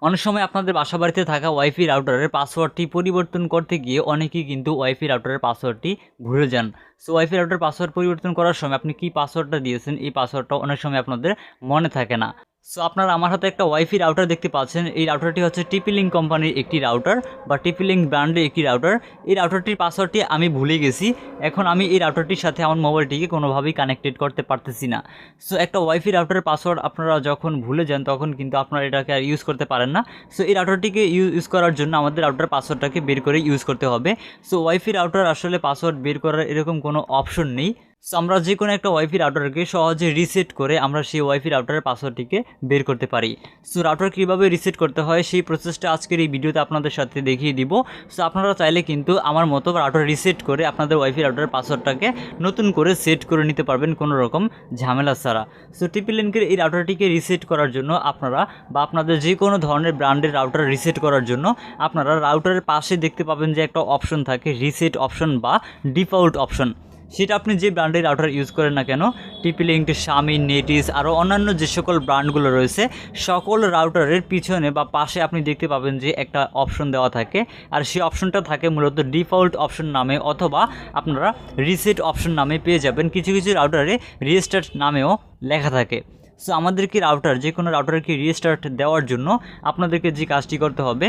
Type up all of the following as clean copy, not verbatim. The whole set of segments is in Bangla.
অনেক সময় আপনাদের বাসাবাড়িতে থাকা ওয়াইফাই রাউটারের পাসওয়ার্ডটি পরিবর্তন করতে গিয়ে অনেকেই কিন্তু ওয়াইফাই রাউটারের পাসওয়ার্ডটি ভুলে যান। সো ওয়াইফাই রাউটারের পাসওয়ার্ড পরিবর্তন করার সময় আপনি কী পাসওয়ার্ডটা দিয়েছেন এই পাসওয়ার্ডটা অনেক সময় আপনাদের মনে থাকে না। সো আপনারা আমার হাতে একটা ওয়াইফাই রাউটার দেখতে পাচ্ছেন। এই রাউটারটি হচ্ছে টিপি-লিঙ্ক কোম্পানির একটি রাউটার বা টিপি-লিঙ্ক ব্র্যান্ডের একটি রাউটার। এই রাউটারটির পাসওয়ার্ডটি আমি ভুলে গেছি। এখন আমি এই রাউটারটির সাথে আমার মোবাইলটিকে কোনোভাবেই কানেক্টেড করতে পারতেছি না। সো একটা ওয়াইফাই রাউটারের পাসওয়ার্ড আপনারা যখন ভুলে যান তখন কিন্তু আপনারা এটাকে আর ইউজ করতে পারেন না। সো এই রাউটারটিকে ইউজ করার জন্য আমাদের রাউটার পাসওয়ার্ডটাকে বের করে ইউজ করতে হবে। সো ওয়াইফাই রাউটার আসলে পাসওয়ার্ড বের করার এরকম কোনো অপশন নেই। সো আমরা যে কোনো একটা ওয়াইফাই রাউটারকে সহজে রিসেট করে আমরা সেই ওয়াইফাই রাউটারের পাসওয়ার্ডটিকে বের করতে পারি। সো রাউটার কীভাবে রিসেট করতে হয় সেই প্রসেসটা আজকের এই ভিডিওতে আপনাদের সাথে দেখিয়ে দিব। সো আপনারা চাইলে কিন্তু আমার মতো রাউটার রিসেট করে আপনাদের ওয়াইফাই রাউটারের পাসওয়ার্ডটাকে নতুন করে সেট করে নিতে পারবেন কোনো রকম ঝামেলা ছাড়া। সো টিপি-লিঙ্কের এই রাউটারটিকে রিসেট করার জন্য আপনারা বা আপনাদের যে কোনো ধরনের ব্র্যান্ডের রাউটার রিসেট করার জন্য আপনারা রাউটারের পাশে দেখতে পাবেন যে একটা অপশন থাকে রিসেট অপশন বা ডিফল্ট অপশন। সেটা আপনি যে ব্র্যান্ডের রাউটার ইউজ করেন না কেন, টিপি-লিঙ্ক, শামি, নেটিস আরও অন্যান্য যে সকল ব্র্যান্ডগুলো রয়েছে সকল রাউটারের পিছনে বা পাশে আপনি দেখতে পাবেন যে একটা অপশন দেওয়া থাকে। আর সেই অপশনটা থাকে মূলত ডিফল্ট অপশন নামে অথবা আপনারা রিসেট অপশন নামে পেয়ে যাবেন। কিছু কিছু রাউটারে রিস্টার্ট নামেও লেখা থাকে। সো আমাদেরকে রাউটার যে কোনো রাউটারকে রিস্টার্ট দেওয়ার জন্য আপনাদেরকে যে কাজটি করতে হবে,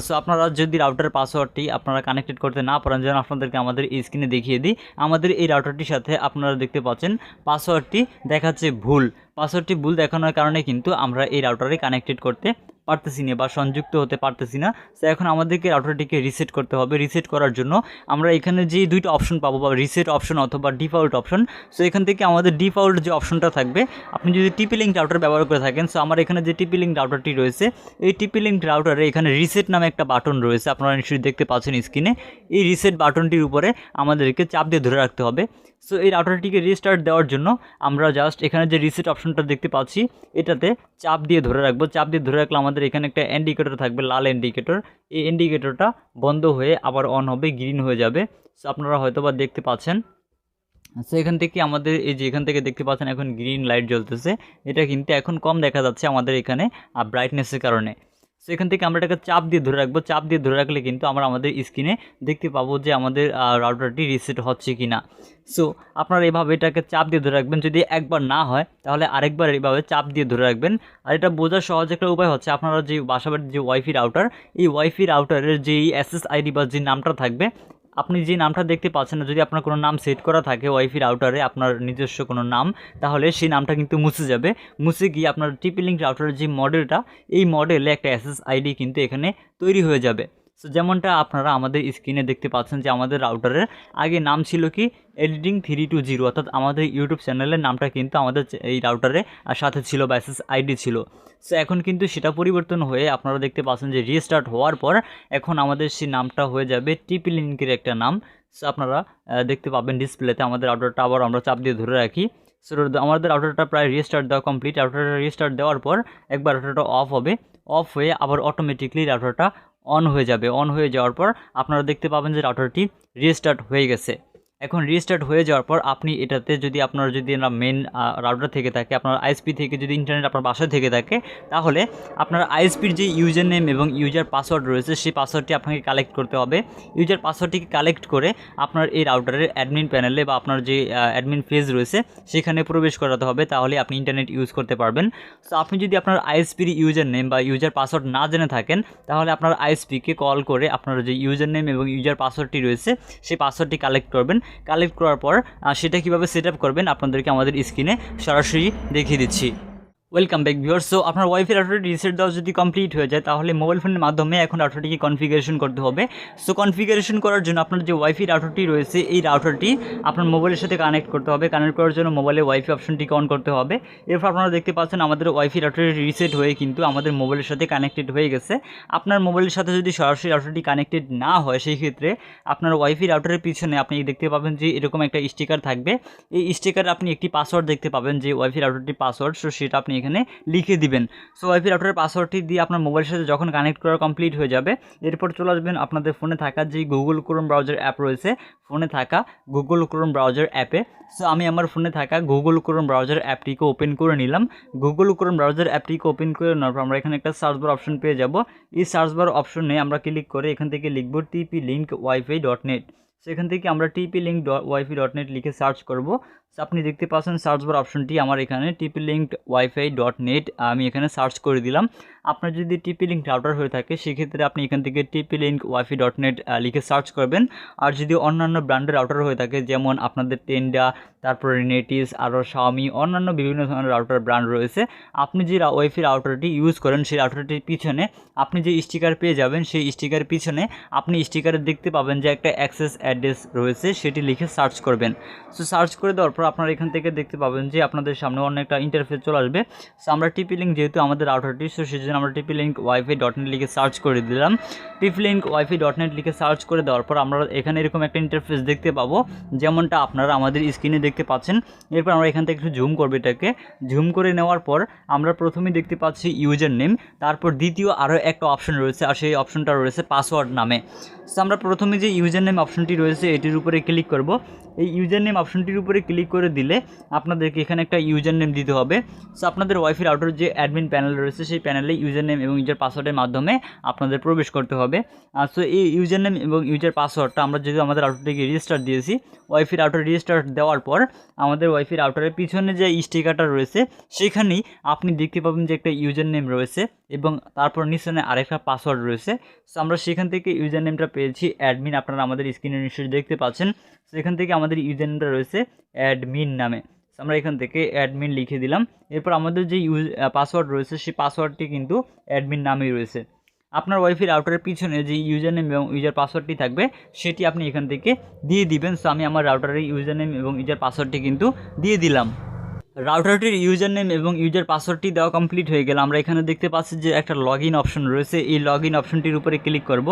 সো আপনারা যদি রাউটার পাসওয়ার্ডটি আপনারা কানেক্টেড করতে না পারেন, যেন আপনাদেরকে আমাদের এই স্ক্রিনে দেখিয়ে দিই। আমাদের এই রাউটারটির সাথে আপনারা দেখতে পাচ্ছেন পাসওয়ার্ডটি দেখাচ্ছে ভুল। পাসওয়ার্ডটি ভুল দেখানোর কারণে কিন্তু আমরা এই রাউটারে কানেক্টেড করতে পারতেছি না বা সংযুক্ত হতে পারতেছি না। সো এখন আমাদেরকে রাউটারটিকে রিসেট করতে হবে। রিসেট করার জন্য আমরা এখানে যে দুইটা অপশন পাবো বা রিসেট অপশন অথবা ডিফল্ট অপশন। সো এখান থেকে আমাদের ডিফল্ট যে অপশনটা থাকবে, আপনি যদি টিপি-লিঙ্ক রাউটার ব্যবহার করে থাকেন, সো আমার এখানে যে টিপি-লিঙ্ক রাউটারটি রয়েছে এই টিপি-লিঙ্ক রাউটারে এখানে রিসেট নামে একটা বাটন রয়েছে, আপনারা নিশ্চয়ই দেখতে পাচ্ছেন স্ক্রিনে। এই রিসেট বাটনটির উপরে আমাদেরকে চাপ দিয়ে ধরে রাখতে হবে। সো এই রাউটারটিকে রিস্টার্ট দেওয়ার জন্য আমরা জাস্ট এখানে যে রিসেট অপশনটা দেখতে পাচ্ছি এটাতে চাপ দিয়ে ধরে রাখবো। চাপ দিয়ে ধরে রাখলে আমাদের এখানে একটা ইন্ডিকেটর থাকবে, লাল ইন্ডিকেটর। এই ইন্ডিকেটরটা বন্ধ হয়ে আবার অন হবে, গ্রিন হয়ে যাবে। সো আপনারা হয়তো বা দেখতে পাচ্ছেন। সো এখান থেকে আমাদের এই যে এখান থেকে দেখতে পাচ্ছেন এখন গ্রিন লাইট জ্বলতেছে। এটা কিন্তু এখন কম দেখা যাচ্ছে আমাদের এখানে ব্রাইটনেসের কারণে। সো এখান থেকে আমরা এটাকে চাপ দিয়ে ধরে রাখবো। চাপ দিয়ে ধরে রাখলে কিন্তু আমরা আমাদের স্ক্রিনে দেখতে পাবো যে আমাদের রাউটারটি রিসেট হচ্ছে কি না। সো আপনারা এভাবে এটাকে চাপ দিয়ে ধরে রাখবেন। যদি একবার না হয় তাহলে আরেকবার এইভাবে চাপ দিয়ে ধরে রাখবেন। আর এটা বোঝার সহজ একটা উপায় হচ্ছে আপনারা যে বাসাবাড়ির যে ওয়াইফাই রাউটার, এই ওয়াইফাই রাউটারের যেই SSID বা যে নামটা থাকবে, আপনি যে নামটা দেখতে পাচ্ছেন না, যদি আপনার কোনো নাম সেট করা থাকে ওয়াইফাই রাউটারে আপনার নিজস্ব কোনো নাম, তাহলে সেই নামটা কিন্তু মুছে যাবে। মুছে গিয়ে আপনার টিপি-লিঙ্ক রাউটারের যে মডেলটা, এই মডেলে একটা SSID কিন্তু এখানে তৈরি হয়ে যাবে। সো যেমনটা আপনারা আমাদের স্ক্রিনে দেখতে পাচ্ছেন যে আমাদের রাউটারের আগে নাম ছিল কি এডিটিং 320, অর্থাৎ আমাদের ইউটিউব চ্যানেলের নামটা কিন্তু আমাদের এই রাউটারে সাথে ছিল বা SSID ছিল। সো এখন কিন্তু সেটা পরিবর্তন হয়ে আপনারা দেখতে পাচ্ছেন যে রিস্টার্ট হওয়ার পর এখন আমাদের সেই নামটা হয়ে যাবে টিপি-লিঙ্কের একটা নাম। সো আপনারা দেখতে পাবেন ডিসপ্লেতে আমাদের রাউটারটা আবার আমরা চাপ দিয়ে ধরে রাখি। সো আমাদের রাউটারটা প্রায় রিস্টার্ট দেওয়া কমপ্লিট। রাউটারটা রিস্টার্ট দেওয়ার পর একবার রাউটারটা অফ হবে, অফ হয়ে আবার অটোমেটিকলি রাউটারটা অন হয়ে যাবে। অন হয়ে যাওয়ার পর আপনারা দেখতে পাবেন যে রাউটারটি রিস্টার্ট হয়ে গেছে। এখন রিস্টার্ট হয়ে যাওয়ার পর আপনি এটাতে যদি আপনার মেন রাউটার থেকে থাকে, আপনার আইএসপি থেকে যদি ইন্টারনেট আপনার বাসায় থেকে থাকে, তাহলে আপনার আইএসপির যে ইউজার নেম এবং ইউজার পাসওয়ার্ড রয়েছে সেই পাসওয়ার্ডটি আপনাকে কালেক্ট করতে হবে। ইউজার পাসওয়ার্ডটিকে কালেক্ট করে আপনার এই রাউটারের অ্যাডমিন প্যানেলে বা আপনার যে অ্যাডমিন পেজ রয়েছে সেখানে প্রবেশ করাতে হবে, তাহলে আপনি ইন্টারনেট ইউজ করতে পারবেন। সো আপনি যদি আপনার আইএসপির ইউজার নেম বা ইউজার পাসওয়ার্ড না জেনে থাকেন, তাহলে আপনার আইএসপিকে কল করে আপনার যে ইউজার নেম এবং ইউজার পাসওয়ার্ডটি রয়েছে সেই পাসওয়ার্ডটি কালেক্ট করবেন। কালেক্ট করার পর সেটা কীভাবে সেট আপ করবেন আপনাদেরকে আমাদের স্ক্রিনে সরাসরি দেখিয়ে দিচ্ছি। Welcome back viewers. সো আপনার ওয়াইফাই রাউটারটি রিসেট দেওয়া যদি কমপ্লিট হয়ে যায় তাহলে মোবাইল ফোনের মাধ্যমে এখন রাউটারটিকে কনফিগারেশন করতে হবে। সো কনফিগারেশন করার জন্য আপনার যে ওয়াইফাই রাউটারটি রয়েছে এই রাউটারটি আপনার মোবাইলের সাথে কানেক্ট করতে হবে। কানেক্ট করার জন্য মোবাইলে ওয়াইফাই অপশনটিকে অন করতে হবে। এরপর আপনারা দেখতে পাচ্ছেন আমাদের ওয়াইফাই রাউটারটি রিসেট হয়ে কিন্তু আমাদের মোবাইলের সাথে কানেক্টেড হয়ে গেছে। আপনার মোবাইলের সাথে যদি সরাসরি রাউটারটি কানেক্টেড না হয় সেই ক্ষেত্রে আপনার ওয়াইফাই রাউটারের পিছনে আপনি দেখতে পাবেন যে এরকম একটা স্টিকার থাকবে। এই স্টিকারে আপনি একটি পাসওয়ার্ড দেখতে পাবেন যে ওয়াইফাই রাউটারটির পাসওয়ার্ড। সো সেটা আপনি এখানে লিখে দিবেন। সো ওয়াইফাই রাউটারের পাসওয়ার্ডটি দিয়ে আপনার মোবাইলের সাথে যখন কানেক্ট করা কমপ্লিট হয়ে যাবে, এরপর চলে আসবেন আপনাদের ফোনে থাকা যে গুগল ক্রোম ব্রাউজার অ্যাপ রয়েছে, ফোনে থাকা গুগল ক্রোম ব্রাউজার অ্যাপে। সো আমি আমার ফোনে থাকা গুগল ক্রোম ব্রাউজার অ্যাপটিকে ওপেন করে নিলাম। গুগল ক্রোম ব্রাউজার অ্যাপটিকে ওপেন করে নেওয়ার পর আমরা এখানে একটা সার্চ বার অপশন পেয়ে যাব। এই সার্চ বার অপশনে আমরা ক্লিক করে এখান থেকে লিখব tp-link-wifi.net। সেখান থেকে আমরা tp-link-wifi.net লিখে সার্চ করব। আপনি দেখতে পাচ্ছেন সার্চ বার অপশনটি আমার এখানে tp-link-wifi.net আমি এখানে সার্চ করে দিলাম। আপনার যদি tp-link রাউটার হয়ে থাকে সেক্ষেত্রে আপনি এখান থেকে tp-link-wifi.net লিখে সার্চ করবেন। আর যদি অন্যান্য ব্র্যান্ডের রাউটার হয়ে থাকে, যেমন আপনাদের টেন্ডা, তারপরে নেটিস, আরও শাওমি, অন্যান্য বিভিন্ন ধরনের রাউটার ব্র্যান্ড রয়েছে, আপনি যে ওয়াইফাই রাউটারটি ইউজ করেন সেই রাউটারটির পিছনে আপনি যে স্টিকার পেয়ে যাবেন, সেই স্টিকারের পিছনে আপনি স্টিকারে দেখতে পাবেন যে একটা অ্যাক্সেস অ্যাড্রেস রয়েছে, সেটি লিখে সার্চ করবেন। সো সার্চ করে দেওয়ার পর আপনারা এখান থেকে দেখতে পাবেন যে আপনাদের সামনে অনেকটা ইন্টারফেস চলে আসবে। সো আমরা tp-link যেহেতু আমাদের রাউটারটি, সো সেই জন্য আমরা tp-link-wifi.net লিখে সার্চ করে দিলাম। tp-link-wifi.net লিখে সার্চ করে দেওয়ার পর আমরা এখানে এরকম একটা ইন্টারফেস দেখতে পাবো, যেমনটা আপনারা আমাদের স্ক্রিনে দেখতে পাচ্ছেন। এরপর আমরা এখান থেকে একটু জুম করবো, এটাকে জুম করে নেওয়ার পর আমরা প্রথমেই দেখতে পাচ্ছি ইউজার নেম, তারপর দ্বিতীয় আরও একটা অপশন রয়েছে, আর সেই অপশনটা রয়েছে পাসওয়ার্ড নামে। সো আমরা প্রথমে যে ইউজার নেম অপশনটি রয়েছে এটির উপরে ক্লিক করব। এই ইউজার নেম অপশনটির উপরে ক্লিক করে দিলে আপনাদেরকে এখানে একটা ইউজার নেম দিতে হবে। সো আপনাদের ওয়াইফাই রাউটার যে অ্যাডমিন প্যানেল রয়েছে সেই প্যানেলে ইউজার নেম এবং ইউজার পাসওয়ার্ডের মাধ্যমে আপনাদের প্রবেশ করতে হবে। সো এই ইউজার নেম এবং ইউজার পাসওয়ার্ডটা আমরা যেহেতু আমাদের রাউটারটিকে রেজিস্টার দিয়েছি, ওয়াইফাই রাউটার রেজিস্টার দেওয়ার পর আমাদের ওয়াইফাই রাউটারের পিছনে যে স্টিকারটা রয়েছে সেখানেই আপনি দেখতে পাবেন যে একটা ইউজার নেম রয়েছে এবং তারপর নিচে আরেকটা পাসওয়ার্ড রয়েছে। সো আমরা সেখান থেকে ইউজার নেমটা পেয়েছি অ্যাডমিন, আপনারা আমাদের স্ক্রিনে নিশ্চয়ই দেখতে পাচ্ছেন। সেখান থেকে আমাদের ইউজার নেমটা রয়েছে অ্যাডমিন নামে। আমরা এখান থেকে অ্যাডমিন লিখে দিলাম। এরপর আমাদের যে পাসওয়ার্ড রয়েছে সেই পাসওয়ার্ডটি কিন্তু অ্যাডমিন নামেই রয়েছে। আপনার ওয়াইফাই রাউটারের পিছনে যে ইউজার নেম এবং ইউজার পাসওয়ার্ডটি থাকবে সেটি আপনি এখান থেকে দিয়ে দিবেন। সো আমি আমার রাউটারের ইউজার নেম এবং ইউজার পাসওয়ার্ডটি কিন্তু দিয়ে দিলাম। রাউটারটির ইউজার নেম এবং ইউজার পাসওয়ার্ডটি দেওয়া কমপ্লিট হয়ে গেলে আমরা এখানে দেখতে পাচ্ছি যে একটা লগ ইন অপশন রয়েছে। এই লগ ইন অপশনটির উপরে ক্লিক করব।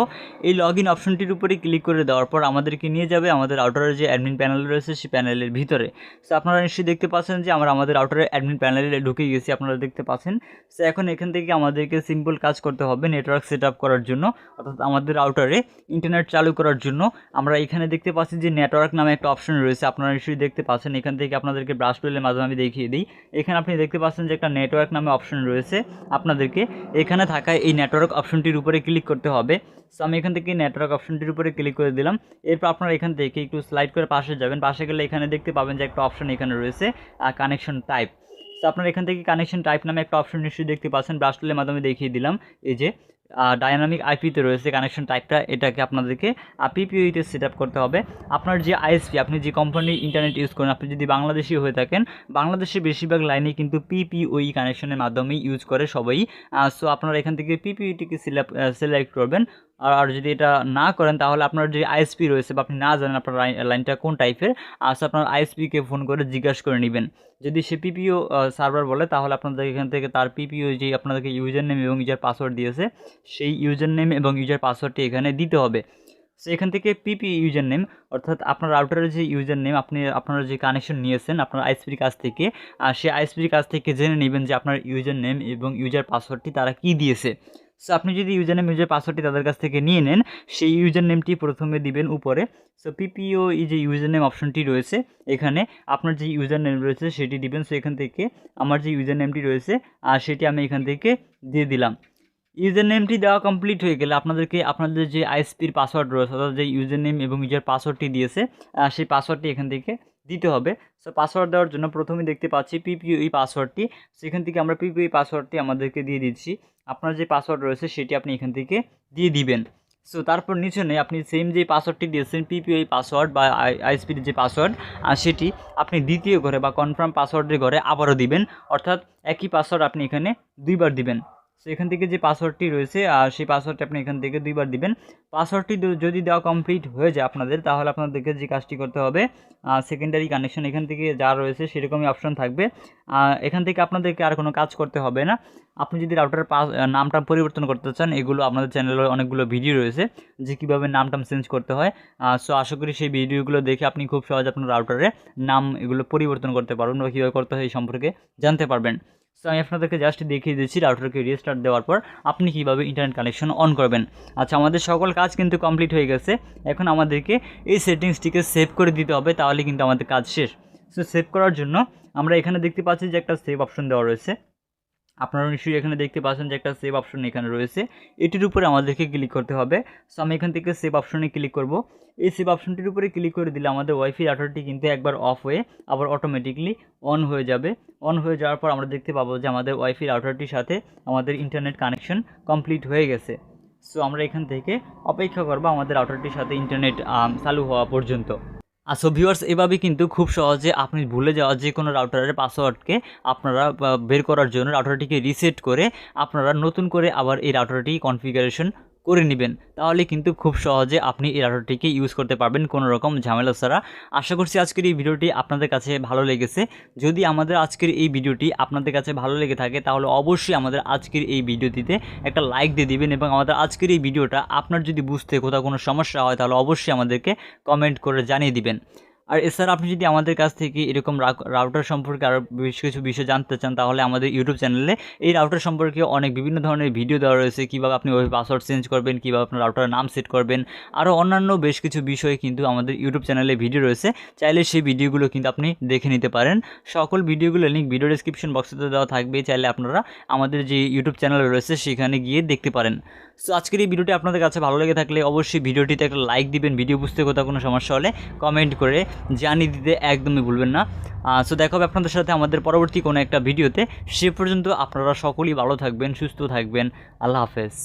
এই লগ ইন অপশনটির উপরে ক্লিক করে দেওয়ার পর আমাদেরকে নিয়ে যাবে আমাদের রাউটারের যে অ্যাডমিন প্যানেল রয়েছে সেই প্যানেলের ভিতরে। সো আপনারা নিশ্চয়ই দেখতে পাচ্ছেন যে আমরা আমাদের রাউটারের অ্যাডমিন প্যানেলে ঢুকে গেছি, আপনারা দেখতে পাচ্ছেন। সো এখন এখান থেকে আমাদেরকে সিম্পল কাজ করতে হবে নেটওয়ার্ক সেট আপ করার জন্য, অর্থাৎ আমাদের রাউটারে ইন্টারনেট চালু করার জন্য। আমরা এখানে দেখতে পাচ্ছি যে নেটওয়ার্ক নামে একটা অপশন রয়েছে, আপনারা নিশ্চয়ই দেখতে পাচ্ছেন। এখান থেকে আপনাদেরকে ব্রাশ টুলের মাধ্যমে আমি দেখিয়ে দিই। এখানে আপনি দেখতে পাচ্ছেন যে একটা নেটওয়ার্ক নামে অপশন রয়েছে, আপনাদেরকে এখানে থাকা এই নেটওয়ার্ক অপশনটির উপরে ক্লিক করতে হবে। সো আমি এখান থেকে নেটওয়ার্ক অপশনটির উপরে ক্লিক করে দিলাম। এরপর আপনারা এখান থেকে একটু স্লাইড করে পাশে যাবেন, পাশে গেলে এখানে দেখতে পাবেন যে একটা অপশন এখানে রয়েছে কানেকশন টাইপ। সো আপনারা এখান থেকে কানেকশন টাইপ নামে একটা অপশন নিশ্চয়ই দেখতে পাচ্ছেন, ব্রাশ টুলের মাধ্যমে দেখিয়ে দিলাম। এই যে ডায়নামিক আইপিতে রয়েছে কানেকশন টাইপটা, এটাকে আপনাদেরকে পিপিওইতে সেট আপ করতে হবে। আপনার যে আইএসপি, আপনি যে কোম্পানির ইন্টারনেট ইউজ করেন, আপনি যদি বাংলাদেশি হয়ে থাকেন, বাংলাদেশের বেশিরভাগ লাইনে কিন্তু পিপিওই কানেকশনের মাধ্যমেই ইউজ করে সবাই। সো আপনারা এখান থেকে পিপিওইটিকে সিলেক্ট করবেন। আর যদি এটা না করেন তাহলে আপনার যে আইএসপি রয়েছে বা আপনি না জানেন আপনার লাইনটা কোন টাইপের, সো আপনার আইএসপিকে ফোন করে জিজ্ঞাসা করে নেবেন। যদি সে পিপিও সার্ভার বলে তাহলে আপনাদের এখান থেকে তার পিপিও যে আপনাদেরকে ইউজার নেম এবং ইউজার পাসওয়ার্ড দিয়েছে সেই ইউজার নেম এবং ইউজার পাসওয়ার্ডটি এখানে দিতে হবে। সো এখান থেকে পিপি ইউজার নেম, অর্থাৎ আপনার রাউটারের যে ইউজার নেম, আপনারা যে কানেকশন নিয়েছেন আপনার আইএসপির কাছ থেকে, সেই আইএসপির কাছ থেকে জেনে নেবেন যে আপনার ইউজার নেম এবং ইউজার পাসওয়ার্ডটি তারা কি দিয়েছে। সো আপনি যদি ইউজার নেম ইউজার পাসওয়ার্ডটি তাদের কাছ থেকে নিয়ে নেন, সেই ইউজার নেমটি প্রথমে দিবেন উপরে। সো পিপিও এই যে ইউজার নেম অপশনটি রয়েছে এখানে আপনার যে ইউজার নেম রয়েছে সেটি দিবেন। সো এখান থেকে আমার যে ইউজার নেমটি রয়েছে সেটি আমি এখান থেকে দিয়ে দিলাম। ইউজার নেমটি দেওয়া কমপ্লিট হয়ে গেলে আপনাদেরকে আপনাদের যে আইএসপির পাসওয়ার্ড রয়েছে, অর্থাৎ যে ইউজার নেম এবং ইউজার পাসওয়ার্ডটি দিয়েছে সেই পাসওয়ার্ডটি এখান থেকে দিতে হবে। সো পাসওয়ার্ড দেওয়ার জন্য প্রথমে দেখতে পাচ্ছি পিপিওই পাসওয়ার্ডটি, সেখান থেকে আমরা পিপিওই পাসওয়ার্ডটি আমাদেরকে দিয়ে দিচ্ছি। আপনার যে পাসওয়ার্ড রয়েছে সেটি আপনি এখান থেকে দিয়ে দিবেন। সো তারপর নিচে আপনি সেম যে পাসওয়ার্ডটি দিয়েছেন পিপিওই পাসওয়ার্ড বা আইএসপির যে পাসওয়ার্ড সেটি আপনি দ্বিতীয় ঘরে বা কনফার্ম পাসওয়ার্ডের ঘরে আবারও দিবেন, অর্থাৎ একই পাসওয়ার্ড আপনি এখানে দুইবার দিবেন। সো এখান থেকে যে পাসওয়ার্ডটি রয়েছে সেই পাসওয়ার্ডটি আপনি এখান থেকে দুইবার দিবেন। পাসওয়ার্ডটি যদি দেওয়া কমপ্লিট হয়ে যায় আপনাদের, তাহলে আপনাদেরকে যে কাজটি করতে হবে সেকেন্ডারি কানেকশন এখান থেকে যা রয়েছে সেরকমই অপশন থাকবে। এখান থেকে আপনাদেরকে আর কোনো কাজ করতে হবে না। আপনি যদি রাউটারের নামটা পরিবর্তন করতে চান, এগুলো আপনাদের চ্যানেলে অনেকগুলো ভিডিও রয়েছে যে কীভাবে নামটাম চেঞ্জ করতে হয়। সো আশা করি সেই ভিডিওগুলো দেখে আপনি খুব সহজে আপনার রাউটারে নাম এগুলো পরিবর্তন করতে পারবেন বা কীভাবে করতে হয় এই সম্পর্কে জানতে পারবেন। সো আমি আপনাদেরকে জাস্ট দেখিয়ে দিচ্ছি রাউটারকে রিস্টার্ট দেওয়ার পর আপনি কীভাবে ইন্টারনেট কানেকশন অন করবেন। আচ্ছা, আমাদের সকল কাজ কিন্তু কমপ্লিট হয়ে গেছে। এখন আমাদেরকে এই সেটিংসটিকে সেভ করে দিতে হবে, তাহলে কিন্তু আমাদের কাজ শেষ। সো সেভ করার জন্য আমরা এখানে দেখতে পাচ্ছি যে একটা সেভ অপশন দেওয়া রয়েছে। আপনারা নিশ্চয়ই এখানে দেখতে পাচ্ছেন যে একটা সেভ অপশন এখানে রয়েছে, এটির উপরে আমাদেরকে ক্লিক করতে হবে। সো আমি এখান থেকে সেভ অপশনে ক্লিক করব। এই সেভ অপশনটির উপরে ক্লিক করে দিলে আমাদের ওয়াইফাই রাউটারটি কিন্তু একবার অফ হয়ে আবার অটোমেটিকলি অন হয়ে যাবে। অন হয়ে যাওয়ার পর আমরা দেখতে পাবো যে আমাদের ওয়াইফাই রাউটারটির সাথে আমাদের ইন্টারনেট কানেকশন কমপ্লিট হয়ে গেছে। সো আমরা এখান থেকে অপেক্ষা করবো আমাদের রাউটারটির সাথে ইন্টারনেট চালু হওয়া পর্যন্ত। সো ভিউয়ার্স, এভাবে কিন্তু খুব সহজে আপনি ভুলে যাওয়া যে কোনো রাউটারের পাসওয়ার্ডকে আপনারা বের করার জন্য রাউটারটিকে রিসেট করে আপনারা নতুন করে আবার এই রাউটারটি কনফিগারেশন করে নেবেন। তাহলে কিন্তু খুব সহজে আপনি এই রাউটারটিকে ইউজ করতে পারবেন কোনো রকম ঝামেলা ছাড়া। আশা করছি আজকের এই ভিডিওটি আপনাদের কাছে ভালো লেগেছে। যদি আমাদের আজকের এই ভিডিওটি আপনাদের কাছে ভালো লেগে থাকে তাহলে অবশ্যই আমাদের আজকের এই ভিডিওটিতে একটা লাইক দিয়ে দিবেন, এবং আমাদের আজকের এই ভিডিওটা আপনার যদি বুঝতে কোথাও কোনো সমস্যা হয় তাহলে অবশ্যই আমাদেরকে কমেন্ট করে জানিয়ে দিবেন। আর এছাড়া আপনি যদি আমাদের কাছ থেকে এরকম রাউটার সম্পর্কে আরও বেশ কিছু বিষয় জানতে চান তাহলে আমাদের ইউটিউব চ্যানেলে এই রাউটার সম্পর্কে অনেক বিভিন্ন ধরনের ভিডিও দেওয়া রয়েছে। কীভাবে আপনি ওই পাসওয়ার্ড চেঞ্জ করবেন, কীভাবে আপনার রাউটারের নাম সেট করবেন, আরও অন্যান্য বেশ কিছু বিষয়ে কিন্তু আমাদের ইউটিউব চ্যানেলে ভিডিও রয়েছে। চাইলে সেই ভিডিওগুলো কিন্তু আপনি দেখে নিতে পারেন। সকল ভিডিওগুলো লিঙ্ক ভিডিও ডেসক্রিপশন বক্সে দেওয়া থাকবে, চাইলে আপনারা আমাদের যে ইউটিউব চ্যানেল রয়েছে সেখানে গিয়ে দেখতে পারেন। সো আজকের এই ভিডিওটি আপনাদের কাছে ভালো লেগে থাকলে অবশ্যই ভিডিওটিতে একটা লাইক দিবেন। ভিডিও বুঝতে কোথাও কোনো সমস্যা হলে কমেন্ট করে জানিয়ে দিতে একদমই ভুলবেন না। সো দেখা হবে আপনাদের সাথে আমাদের পরবর্তী কোনো একটা ভিডিওতে। সে পর্যন্ত আপনারা সকলেই ভালো থাকবেন, সুস্থ থাকবেন। আল্লাহ হাফেজ।